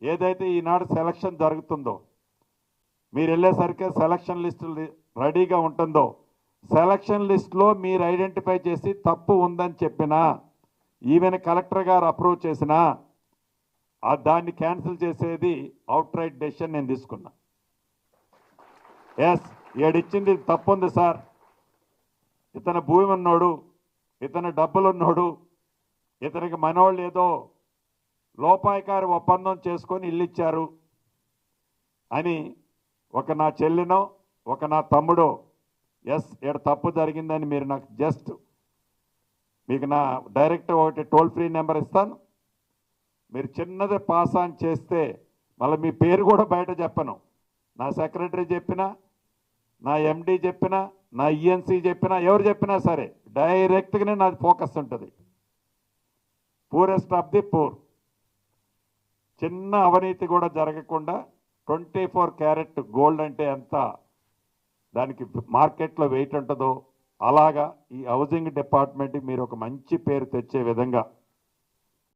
ఏదైతే ఈనాడు సెలక్షన్ జరుగుతుందో మీరు వెళ్ళేసరికి సెలక్షన్ లిస్టు రెడీగా ఉంటుందో సెలక్షన్ లిస్టులో మీరు ఐడెంటిఫై చేసి తప్పు ఉందని చెప్పినా ఈవెన్ కలెక్టర్ గారు అప్రూవ్ చేసినా దాన్ని క్యాన్సిల్ చేసేది అవుట్ రైట్ డెసిషన్ నేను తీసుకున్నా. ఎస్ ఏడిచ్చింది తప్పు ఉంది సార్, ఇతను భూమి ఉన్నోడు, ఇతను డబ్బులు ఉన్నోడు, ఇతనికి మనోళ్ళు ఏదో లోపాయకారి ఒప్పందం చేసుకొని ఇల్లు ఇచ్చారు అని ఒక నా చెల్లినో ఒక నా తమ్ముడో ఎస్ ఇక్కడ తప్పు జరిగిందని మీరు నాకు జస్ట్ మీకు నా డైరెక్ట్ ఒకటి టోల్ ఫ్రీ నెంబర్ ఇస్తాను, మీరు చిన్నది పాస్ ఆన్ చేస్తే మళ్ళీ మీ పేరు కూడా బయట చెప్పను, నా సెక్రటరీ చెప్పినా నా ఎండి చెప్పినా నా ఈఎన్సీ చెప్పినా ఎవరు చెప్పినా సరే డైరెక్ట్గానే నాది ఫోకస్ ఉంటుంది. పూరెస్ట్ ఆఫ్ ది పూర్, చిన్న అవినీతి కూడా జరగకుండా 24 క్యారెట్ గోల్డ్ అంటే ఎంత దానికి మార్కెట్లో వెయిట్ ఉంటుందో అలాగా ఈ హౌసింగ్ డిపార్ట్మెంట్కి మీరు ఒక మంచి పేరు తెచ్చే విధంగా